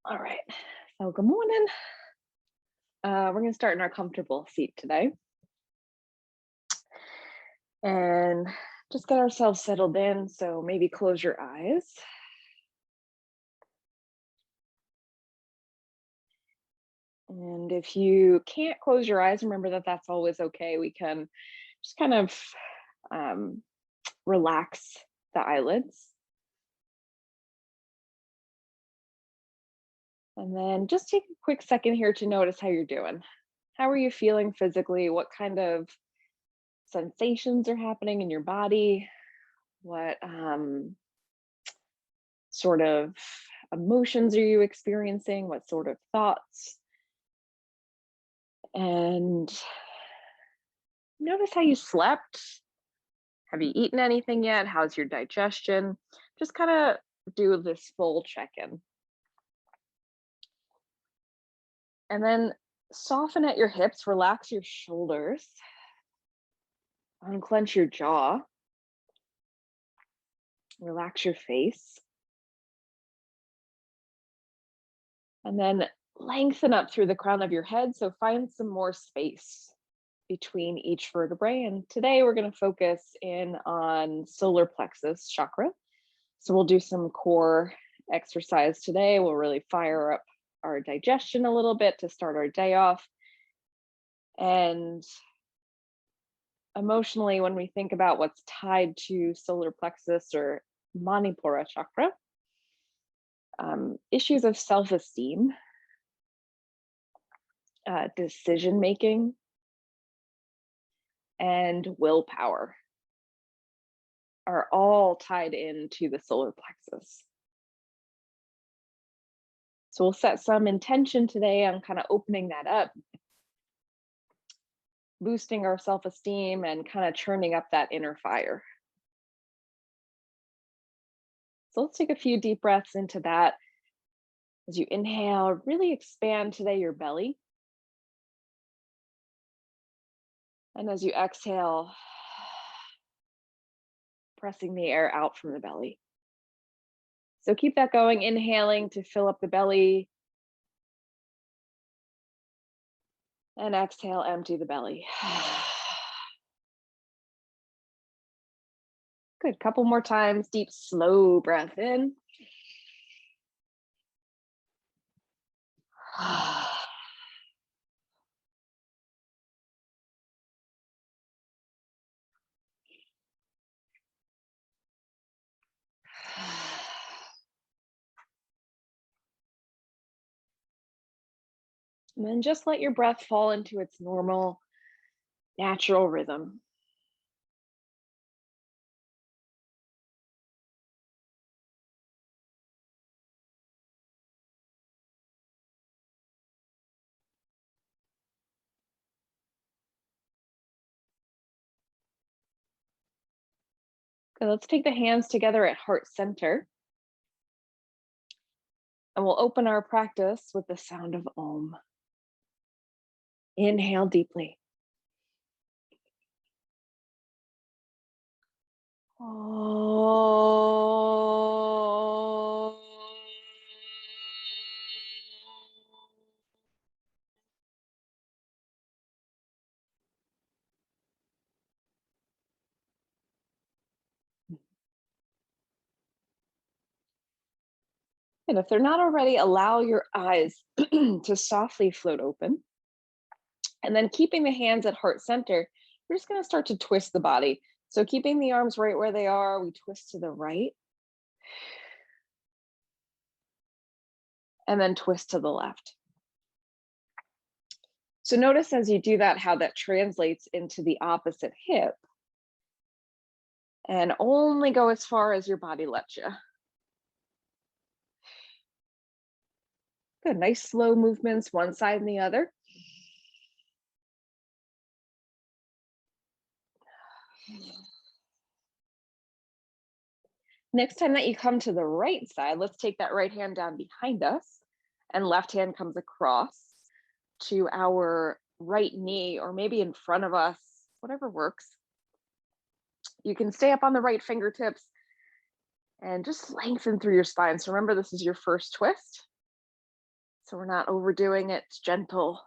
All right, so good morning. We're gonna start in our comfortable seat today and just get ourselves settled in. So maybe close your eyes. And if you can't close your eyes, remember that that's always okay. We can just kind of um, relax the eyelids. And then just take a quick second here to notice how you're doing. How are you feeling physically? What kind of sensations are happening in your body? What sort of emotions are you experiencing? What sort of thoughts? And notice how you slept. Have you eaten anything yet? How's your digestion? Just kind of do this full check in. And then soften at your hips, relax your shoulders, unclench your jaw, relax your face, and then lengthen up through the crown of your head. So find some more space between each vertebrae. And today we're going to focus in on solar plexus chakra. So we'll do some core exercise today. We'll really fire up our digestion a little bit to start our day off. And emotionally, when we think about what's tied to solar plexus or manipura chakra, issues of self-esteem, decision making, and willpower are all tied into the solar plexus. So we'll set some intention today on kind of opening that up, boosting our self-esteem and kind of churning up that inner fire. So let's take a few deep breaths into that. As you inhale, really expand today your belly. And as you exhale, pressing the air out from the belly. So keep that going, inhaling to fill up the belly. And exhale, empty the belly. Good, couple more times, deep, slow breath in. And then just let your breath fall into its normal, natural rhythm. Okay, let's take the hands together at heart center. And we'll open our practice with the sound of Om. Inhale deeply. Om. And if they're not already, allow your eyes to softly float open. And then keeping the hands at heart center, we're just going to start to twist the body. So keeping the arms right where they are, we twist to the right and then twist to the left. So notice as you do that, how that translates into the opposite hip. And only go as far as your body lets you. Good, nice slow movements, one side and the other. Next time that you come to the right side, let's take that right hand down behind us and left hand comes across to our right knee or maybe in front of us, whatever works. You can stay up on the right fingertips and just lengthen through your spine. So remember, this is your first twist. So we're not overdoing it, it's gentle.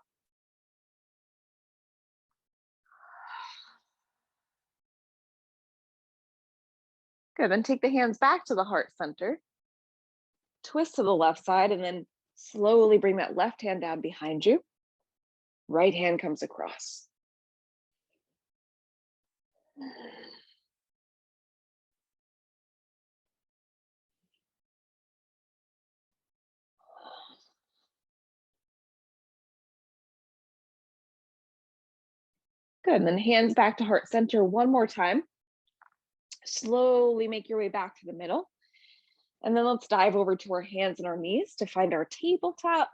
Good, then take the hands back to the heart center. Twist to the left side and then slowly bring that left hand down behind you. Right hand comes across. Good, and then hands back to heart center one more time. Slowly make your way back to the middle. And then let's dive over to our hands and our knees to find our tabletop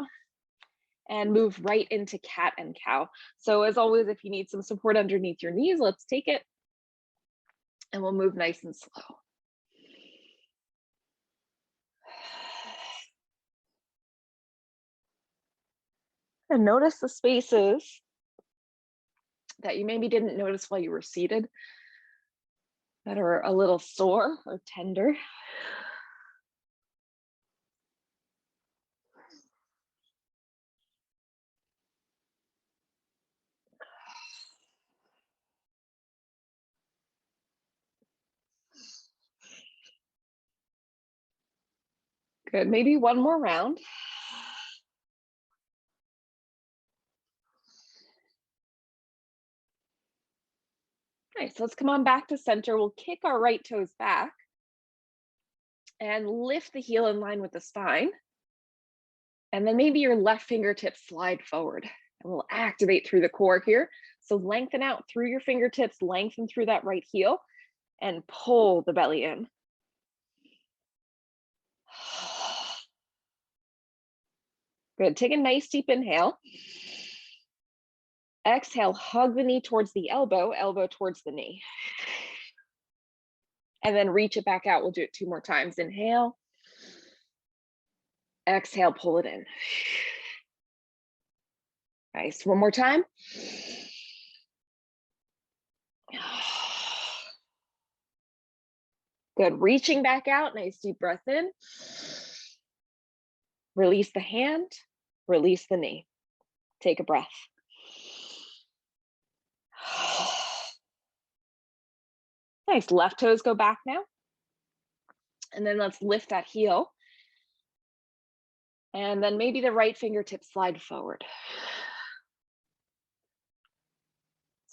and move right into cat and cow. So as always, if you need some support underneath your knees, let's take it. And we'll move nice and slow. And notice the spaces that you maybe didn't notice while you were seated that are a little sore or tender. Good, maybe one more round. Nice, let's come on back to center. We'll kick our right toes back and lift the heel in line with the spine. And then maybe your left fingertips slide forward and we'll activate through the core here. So lengthen out through your fingertips, lengthen through that right heel and pull the belly in. Good, take a nice deep inhale. Exhale, hug the knee towards the elbow, elbow towards the knee. And then reach it back out. We'll do it 2 more times. Inhale. Exhale, pull it in. Nice, 1 more time. Good, reaching back out, nice deep breath in. Release the hand, release the knee. Take a breath. Nice, left toes go back now. And then let's lift that heel. And then maybe the right fingertips slide forward.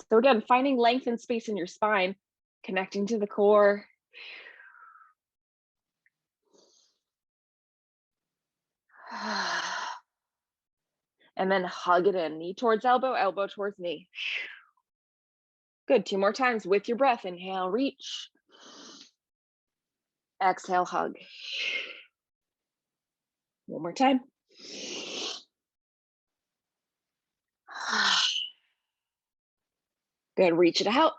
So again, finding length and space in your spine, connecting to the core. And then hug it in, knee towards elbow, elbow towards knee. Good, 2 more times with your breath. Inhale, reach. Exhale, hug. 1 more time. Good, reach it out.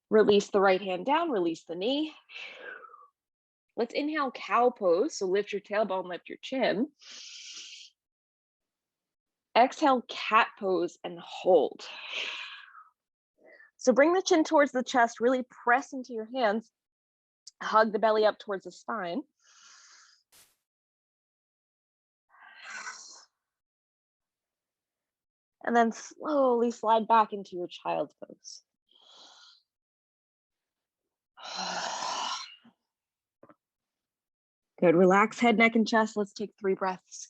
Release the right hand down, release the knee. Let's inhale cow pose. So lift your tailbone, lift your chin. Exhale cat pose and hold. So bring the chin towards the chest, really press into your hands. Hug the belly up towards the spine. And then slowly slide back into your child's pose. Good, relax head, neck, and chest. Let's take 3 breaths.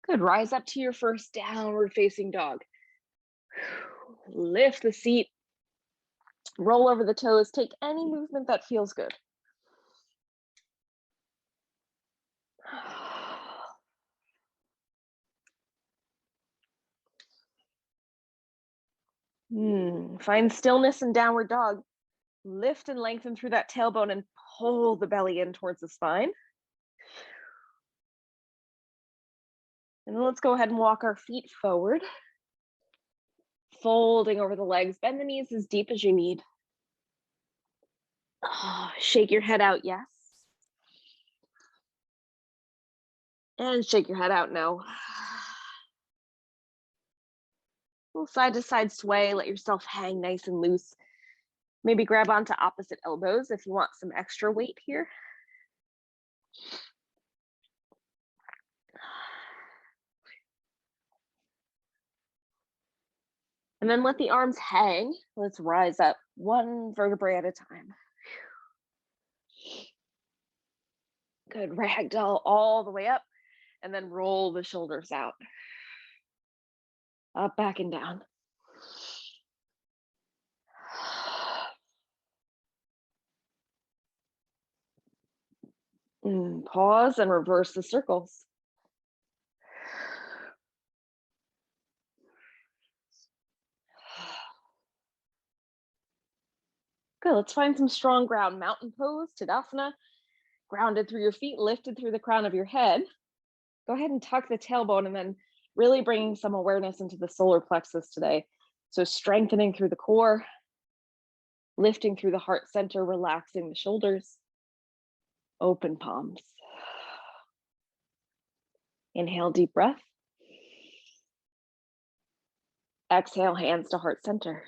Good, rise up to your first downward facing dog. Lift the seat, roll over the toes, take any movement that feels good. Find stillness in downward dog. Lift and lengthen through that tailbone and pull the belly in towards the spine. And then let's go ahead and walk our feet forward. Folding over the legs, bend the knees as deep as you need. Shake your head out, yes. And shake your head out, no. Little side to side sway, let yourself hang nice and loose. Maybe grab onto opposite elbows if you want some extra weight here. And then let the arms hang. Let's rise up one vertebrae at a time. Good, ragdoll all the way up, and then roll the shoulders out. Up, back, and down. Pause and reverse the circles. Good, let's find some strong ground. Mountain pose, Tadasana. Grounded through your feet, lifted through the crown of your head. Go ahead and tuck the tailbone and then really bringing some awareness into the solar plexus today. So strengthening through the core, lifting through the heart center, relaxing the shoulders, open palms. Inhale, deep breath. Exhale, hands to heart center.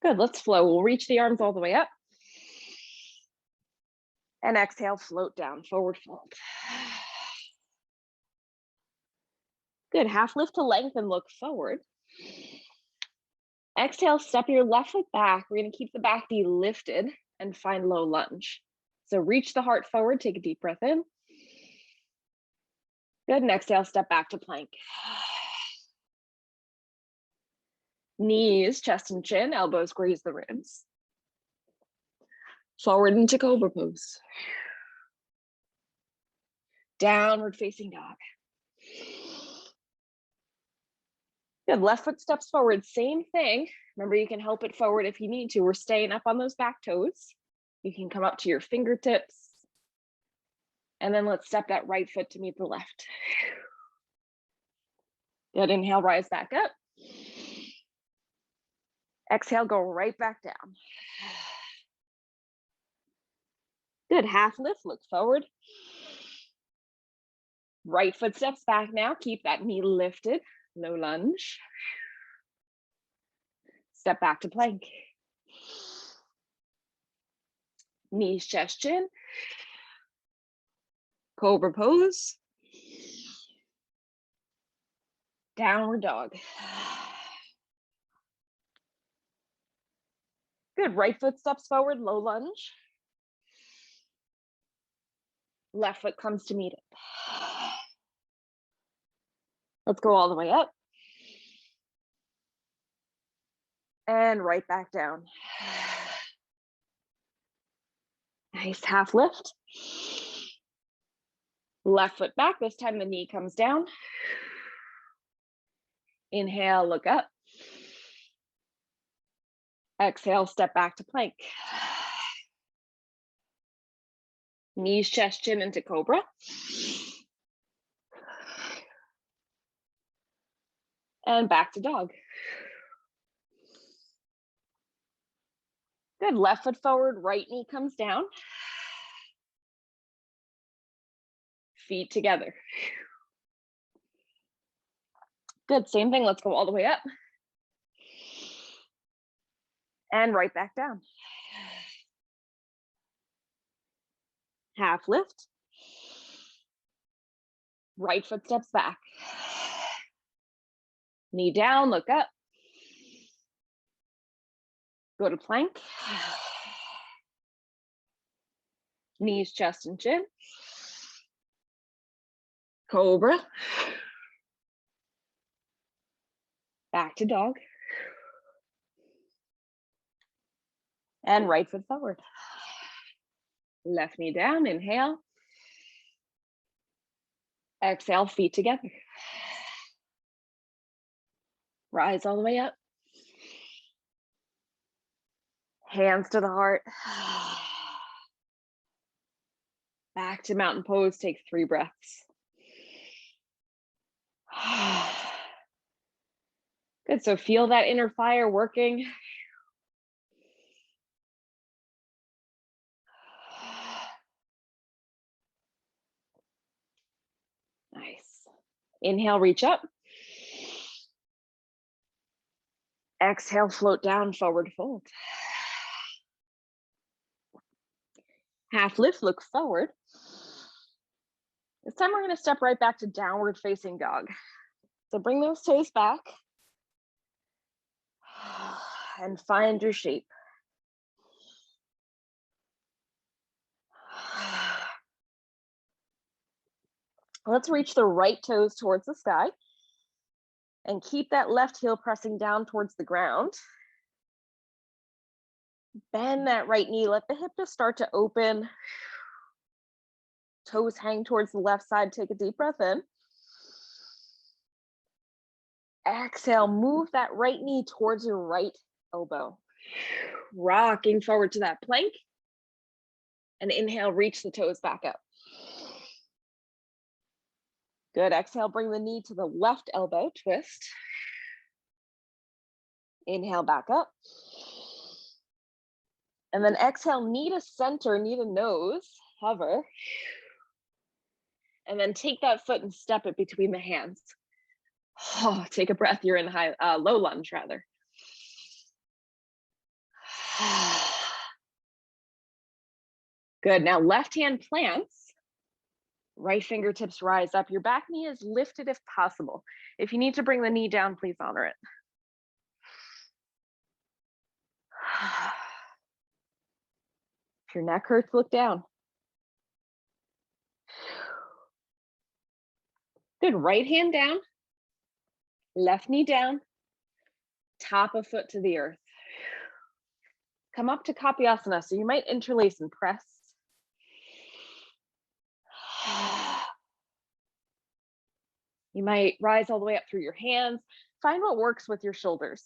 Good, let's flow. We'll reach the arms all the way up. And exhale, float down, forward fold. Good, half lift to lengthen, look forward. Exhale, step your left foot back. We're gonna keep the back knee lifted and find low lunge. So reach the heart forward, take a deep breath in. Good, and exhale, step back to plank. Knees, chest and chin, elbows graze the ribs. Forward into cobra pose. Downward facing dog. Good, left foot steps forward, same thing. Remember, you can help it forward if you need to. We're staying up on those back toes. You can come up to your fingertips. And then let's step that right foot to meet the left. Good, inhale, rise back up. Exhale, go right back down. Good, half lift, look forward. Right foot steps back now, keep that knee lifted, no lunge. Step back to plank. Knees, chest, chin. Cobra pose. Downward dog. Good, right foot steps forward, low lunge. Left foot comes to meet it. Let's go all the way up. And right back down. Nice half lift. Left foot back, this time the knee comes down. Inhale, look up. Exhale, step back to plank. Knees, chest, chin into cobra. And back to dog. Good, left foot forward, right knee comes down. Feet together. Good, same thing, let's go all the way up. And right back down. Half lift. Right foot steps back. Knee down, look up. Go to plank. Knees, chest, and chin. Cobra. Back to dog. And right foot forward. Left knee down, inhale. Exhale, feet together. Rise all the way up. Hands to the heart. Back to mountain pose, take 3 breaths. Good, so feel that inner fire working. Nice. Inhale, reach up. Exhale, float down, forward fold. Half lift, look forward. This time we're going to step right back to downward facing dog. So bring those toes back and find your shape. Let's reach the right toes towards the sky and keep that left heel pressing down towards the ground. Bend that right knee, let the hip just start to open. Toes hang towards the left side, take a deep breath in. Exhale, move that right knee towards your right elbow. Rocking forward to that plank. And inhale, reach the toes back up. Good, exhale, bring the knee to the left elbow, twist. Inhale, back up. And then exhale, knee to center, knee to nose, hover. And then take that foot and step it between the hands. Oh, take a breath, you're in low lunge rather. Good, now left hand plants, right fingertips rise up. Your back knee is lifted if possible. If you need to bring the knee down, please honor it. If your neck hurts, look down. Good, right hand down, left knee down, top of foot to the earth. Come up to Kapyasana, so you might interlace and press. You might rise all the way up through your hands. Find what works with your shoulders.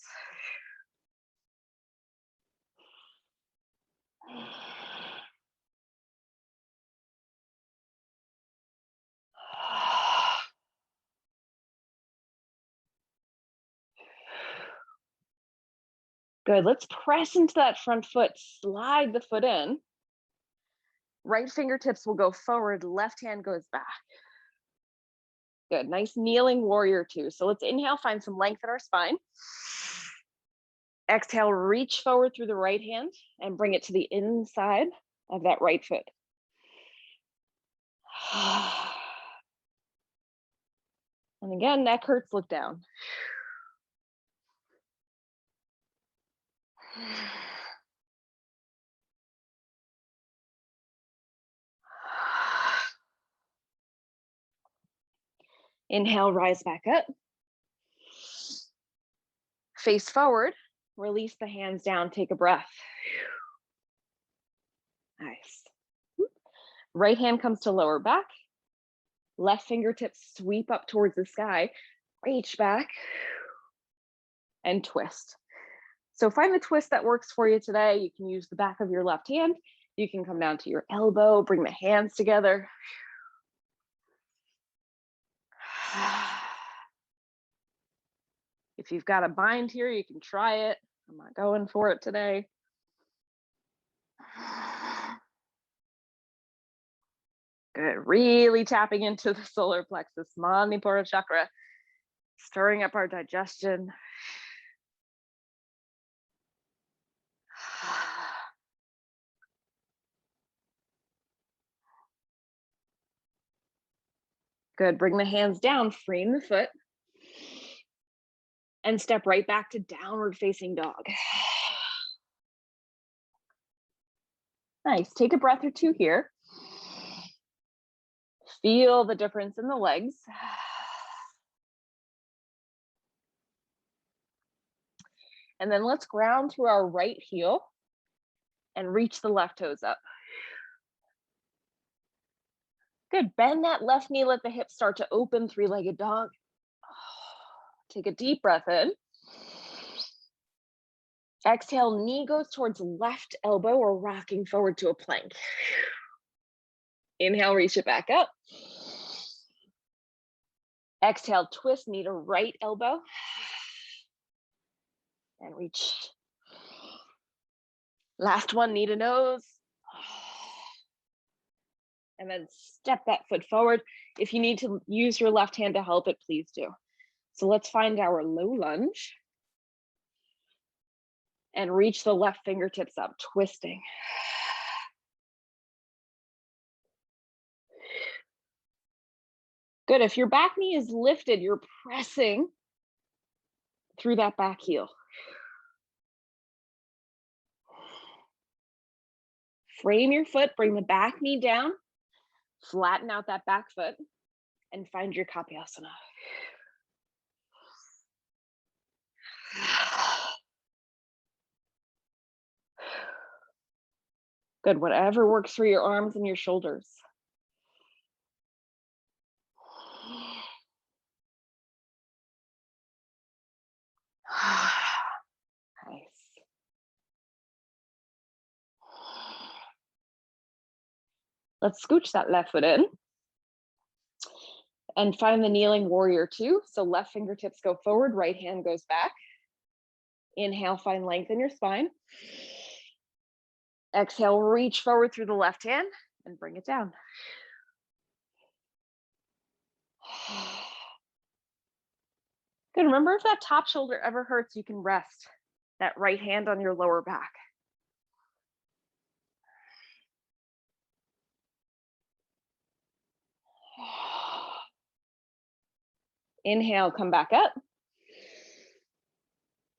Good, let's press into that front foot, slide the foot in. Right fingertips will go forward, left hand goes back. Good, nice kneeling warrior two. So let's inhale, find some length in our spine. Exhale, reach forward through the right hand and bring it to the inside of that right foot. And again, neck hurts, look down. Inhale, rise back up. Face forward, release the hands down, take a breath. Nice. Right hand comes to lower back. Left fingertips sweep up towards the sky. Reach back and twist. So find the twist that works for you today. You can use the back of your left hand. You can come down to your elbow, bring the hands together. If you've got a bind here, you can try it. I'm not going for it today. Good, really tapping into the solar plexus, Manipura chakra, stirring up our digestion. Good, bring the hands down, frame the foot, and step right back to downward facing dog. Nice, take a breath or two here. Feel the difference in the legs. And then let's ground through our right heel and reach the left toes up. Good, bend that left knee, let the hips start to open, three-legged dog. Take a deep breath in. Exhale, knee goes towards left elbow or rocking forward to a plank. Inhale, reach it back up. Exhale, twist knee to right elbow. And reach. Last one, knee to nose. And then step that foot forward. If you need to use your left hand to help it, please do. So let's find our low lunge. And reach the left fingertips up, twisting. Good. If your back knee is lifted, you're pressing through that back heel. Frame your foot, bring the back knee down, flatten out that back foot, and find your Kapyasana. Good. Whatever works for your arms and your shoulders. Nice. Let's scooch that left foot in and find the kneeling warrior two. So left fingertips go forward, right hand goes back. Inhale, find length in your spine. Exhale, reach forward through the left hand and bring it down. Good. Remember, if that top shoulder ever hurts, you can rest that right hand on your lower back. Inhale, come back up.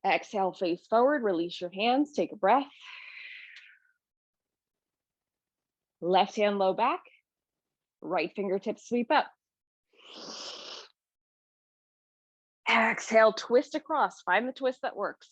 Exhale, face forward, release your hands, take a breath. Left hand low back, right fingertips sweep up. Exhale, twist across, find the twist that works.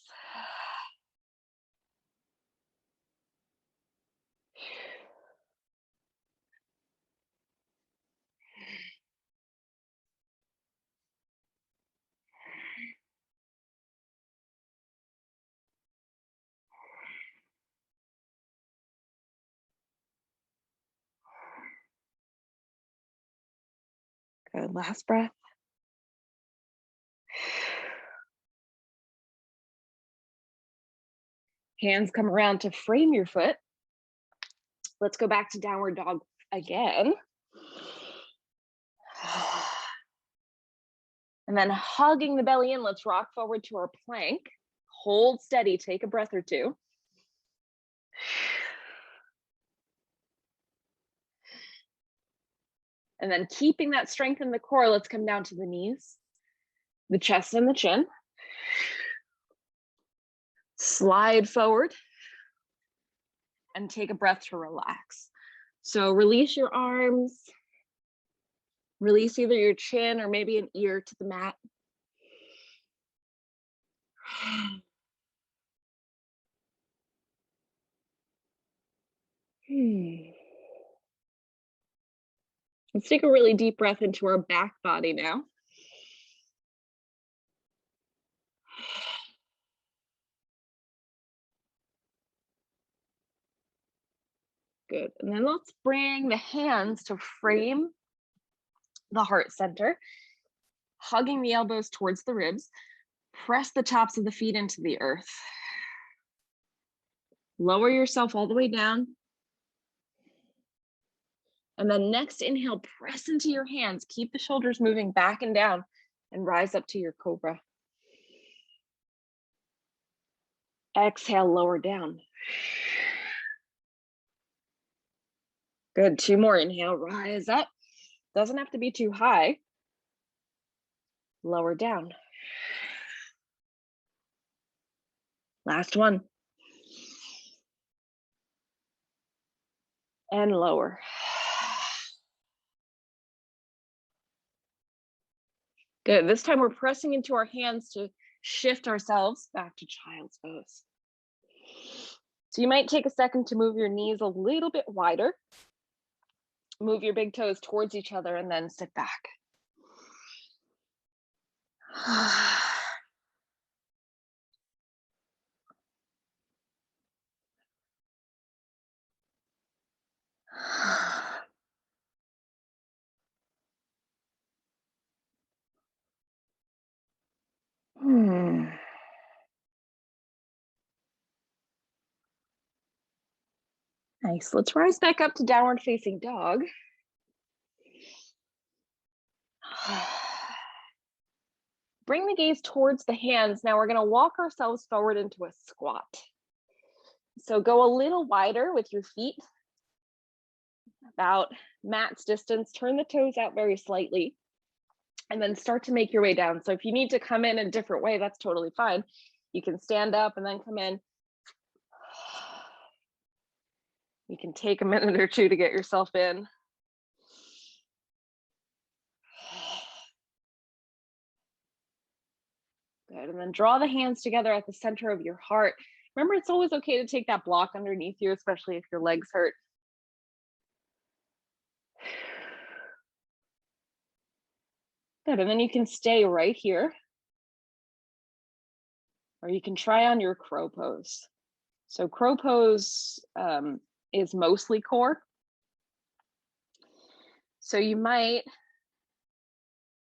Good, last breath. Hands come around to frame your foot. Let's go back to downward dog again. And then hugging the belly in, let's rock forward to our plank. Hold steady, take a breath or two. And then keeping that strength in the core, let's come down to the knees, the chest and the chin. Slide forward and take a breath to relax. So release your arms, release either your chin or maybe an ear to the mat. Let's take a really deep breath into our back body now. Good. And then let's bring the hands to frame the heart center, hugging the elbows towards the ribs. Press the tops of the feet into the earth. Lower yourself all the way down. And then next inhale, press into your hands. Keep the shoulders moving back and down and rise up to your cobra. Exhale, lower down. Good, 2 more. Inhale, rise up. Doesn't have to be too high. Lower down. Last one. And lower. Good, this time we're pressing into our hands to shift ourselves back to child's pose. So you might take a second to move your knees a little bit wider. Move your big toes towards each other and then sit back. Nice. Let's rise back up to downward facing dog. Bring the gaze towards the hands. Now we're going to walk ourselves forward into a squat. So go a little wider with your feet, about mat's distance. Turn the toes out very slightly, and then start to make your way down. So if you need to come in a different way, that's totally fine. You can stand up and then come in. You can take a minute or two to get yourself in. Good, and then draw the hands together at the center of your heart. Remember, it's always okay to take that block underneath you, especially if your legs hurt. Good, and then you can stay right here, or you can try on your crow pose. So crow pose is mostly core. So you might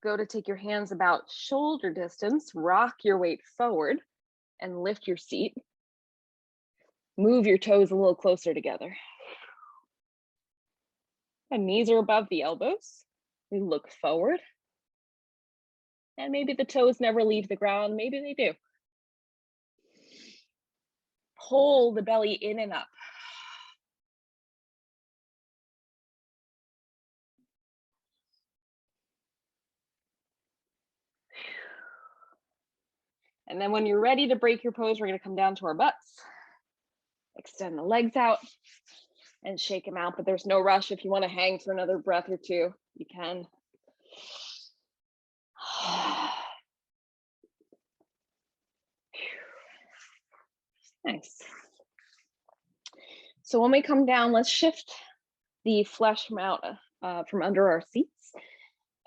go to take your hands about shoulder distance, rock your weight forward, and lift your seat. Move your toes a little closer together. And knees are above the elbows. We look forward. And maybe the toes never leave the ground, maybe they do. Pull the belly in and up. And then when you're ready to break your pose, we're going to come down to our butts. Extend the legs out and shake them out, but there's no rush. If you want to hang for another breath or two, you can. Nice. So when we come down, let's shift the flesh from out from under our seats,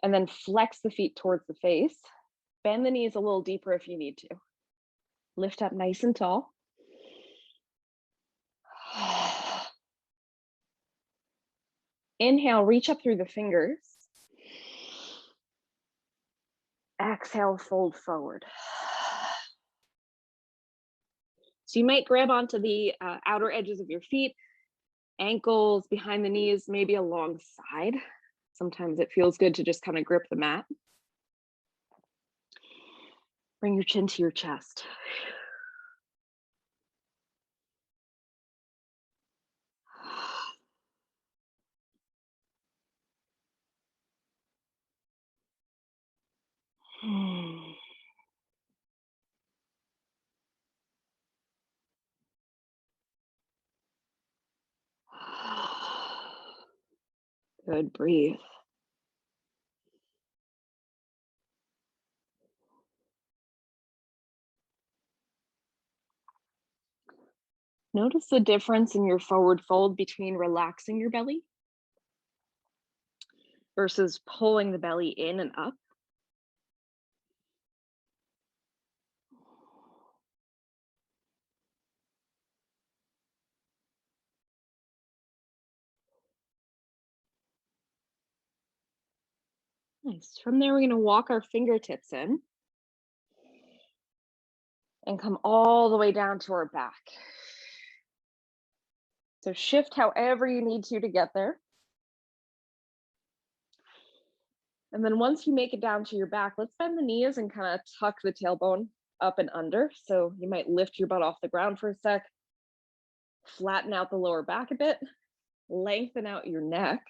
and then flex the feet towards the face. Bend the knees a little deeper if you need to. Lift up nice and tall. Inhale, reach up through the fingers. Exhale, fold forward. So you might grab onto the outer edges of your feet, ankles, behind the knees, maybe alongside. Sometimes it feels good to just kind of grip the mat. Bring your chin to your chest. Good, breathe. Notice the difference in your forward fold between relaxing your belly versus pulling the belly in and up. Nice. From there, we're going to walk our fingertips in and come all the way down to our back. So shift however you need to get there. And then once you make it down to your back, let's bend the knees and kind of tuck the tailbone up and under. So you might lift your butt off the ground for a sec, flatten out the lower back a bit, lengthen out your neck,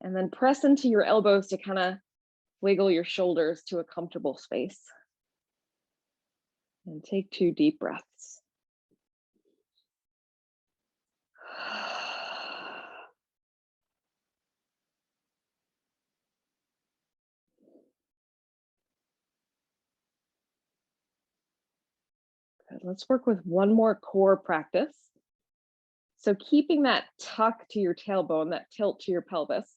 and then press into your elbows to kind of wiggle your shoulders to a comfortable space. And take 2 deep breaths. Good. Let's work with one more core practice. So keeping that tuck to your tailbone, that tilt to your pelvis.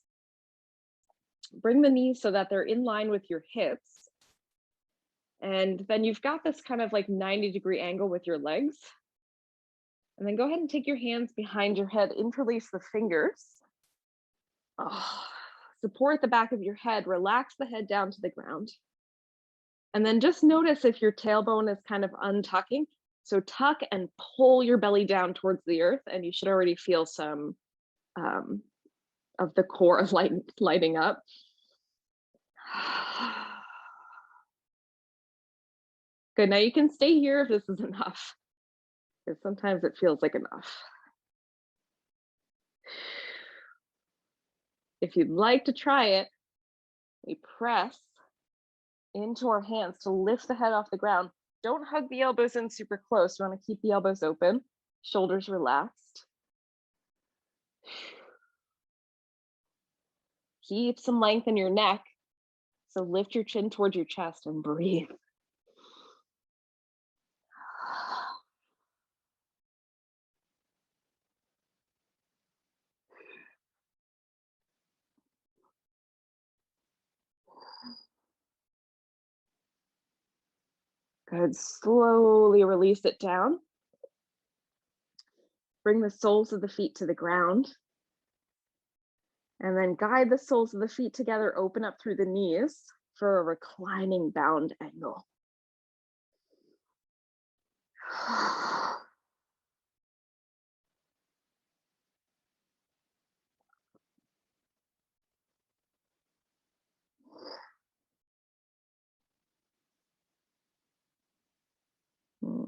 Bring the knees so that they're in line with your hips. And then you've got this kind of like 90-degree angle with your legs. And then go ahead and take your hands behind your head, interlace the fingers. Support the back of your head, relax the head down to the ground. And then just notice if your tailbone is kind of untucking. So tuck and pull your belly down towards the earth, and you should already feel some of the core lighting up. Good, now you can stay here if this is enough, because sometimes it feels like enough. If you'd like to try it, we press into our hands to lift the head off the ground. Don't hug the elbows in super close. You want to keep the elbows open, shoulders relaxed. Keep some length in your neck. So lift your chin towards your chest and breathe. Good, slowly release it down. Bring the soles of the feet to the ground. And then guide the soles of the feet together, open up through the knees for a reclining bound angle.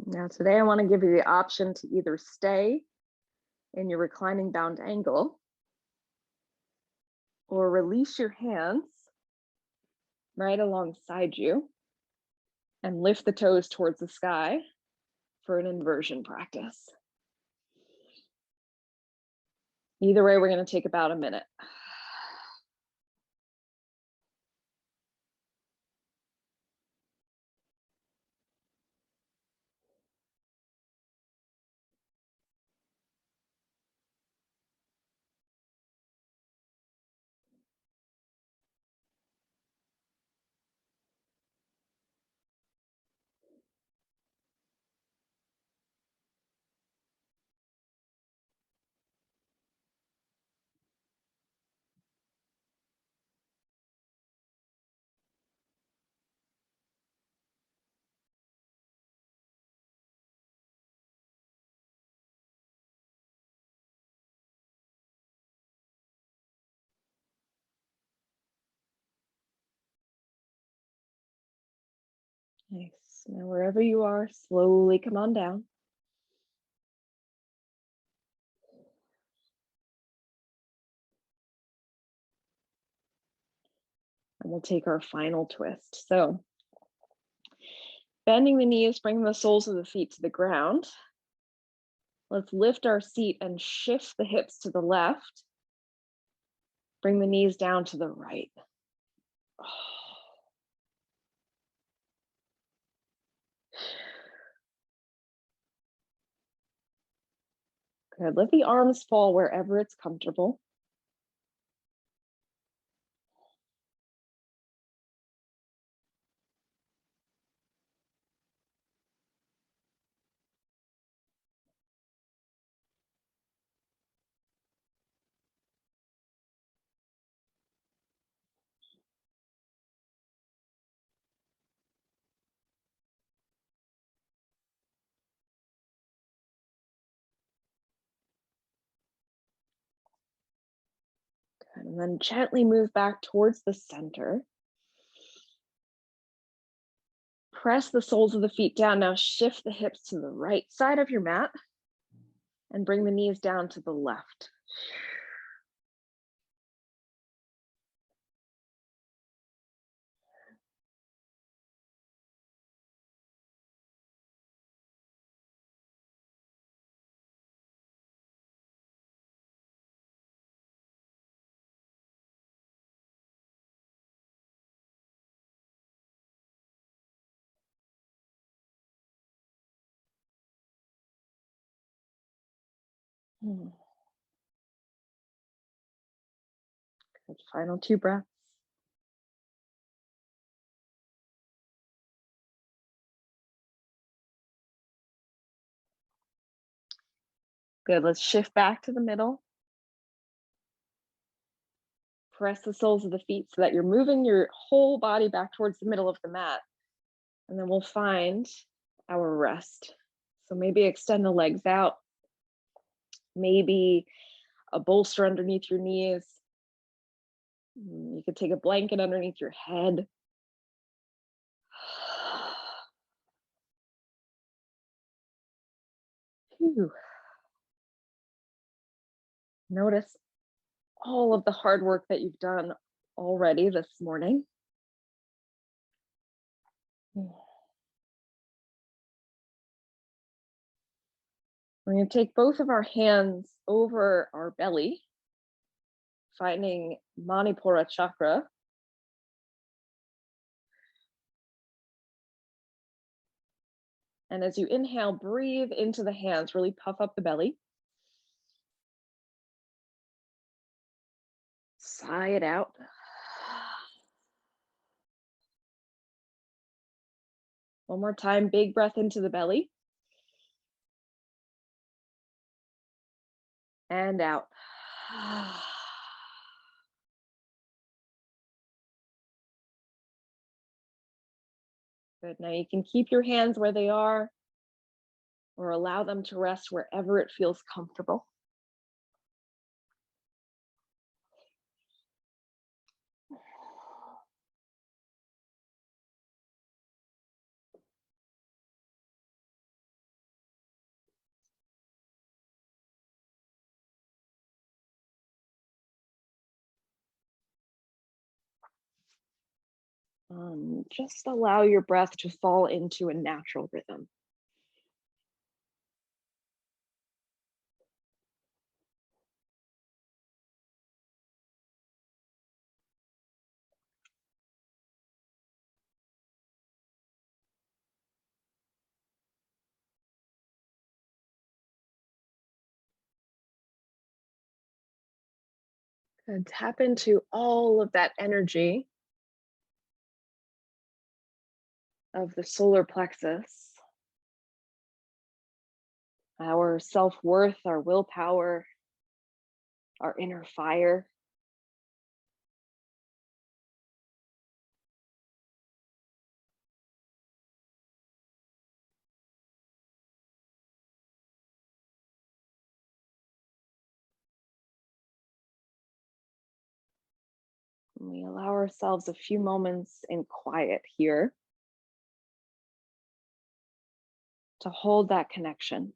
Now today I want to give you the option to either stay in your reclining bound angle or release your hands right alongside you and lift the toes towards the sky for an inversion practice. Either way, we're going to take about a minute. Nice. Now, wherever you are, slowly come on down. And we'll take our final twist. So, bending the knees, bring the soles of the feet to the ground. Let's lift our seat and shift the hips to the left. Bring the knees down to the right. Good. Let the arms fall wherever it's comfortable. Good. And then gently move back towards the center. Press the soles of the feet down. Now shift the hips to the right side of your mat and bring the knees down to the left. Good. Final 2 breaths. Good. Let's shift back to the middle. Press the soles of the feet so that you're moving your whole body back towards the middle of the mat. And then we'll find our rest. So maybe extend the legs out. Maybe a bolster underneath your knees. You could take a blanket underneath your head. Phew. Notice all of the hard work that you've done already this morning. We're going to take both of our hands over our belly, finding Manipura chakra. And as you inhale, breathe into the hands, really puff up the belly. Sigh it out. One more time, big breath into the belly. And out. Good. Now you can keep your hands where they are or allow them to rest wherever it feels comfortable. Just allow your breath to fall into a natural rhythm. And tap into all of that energy of the solar plexus, our self-worth, our willpower, our inner fire. And we allow ourselves a few moments in quiet here to hold that connection.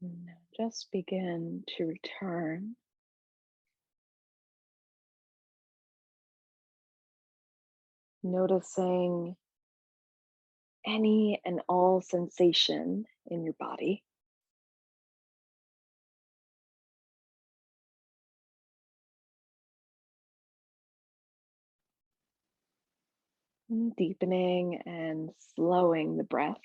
And now just begin to return. Noticing any and all sensation in your body. Deepening and slowing the breath.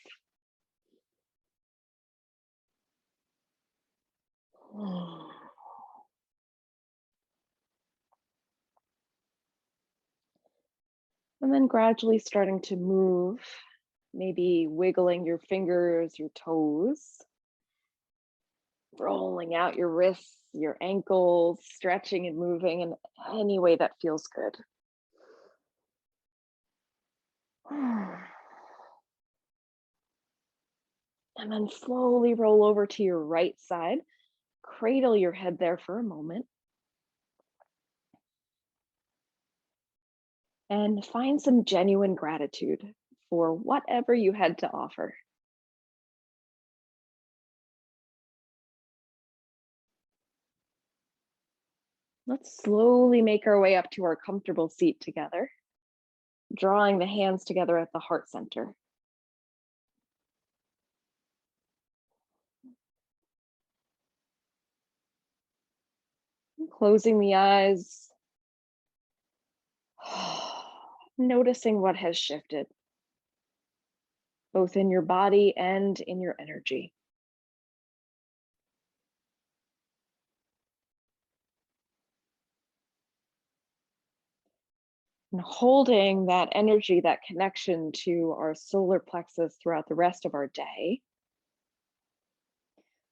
And then gradually starting to move, maybe wiggling your fingers, your toes, rolling out your wrists, your ankles, stretching and moving in any way that feels good. And then slowly roll over to your right side. Cradle your head there for a moment. And find some genuine gratitude for whatever you had to offer. Let's slowly make our way up to our comfortable seat together, drawing the hands together at the heart center. Closing the eyes, noticing what has shifted, both in your body and in your energy. And holding that energy, that connection to our solar plexus throughout the rest of our day.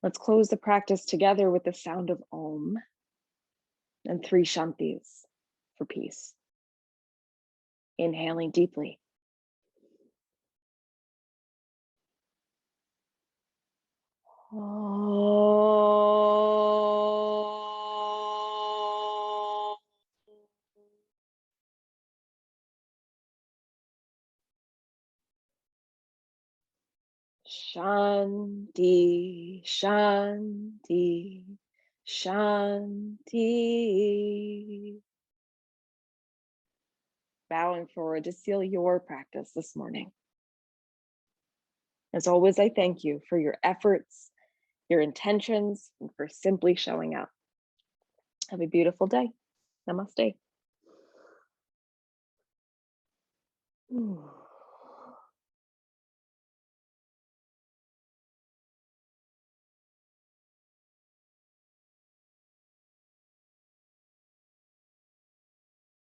Let's close the practice together with the sound of Om and 3 Shantis for peace. Inhaling deeply. Shanti, Shanti, Shanti. Bowing forward to seal your practice this morning. As always, I thank you for your efforts, your intentions, and for simply showing up. Have a beautiful day. Namaste.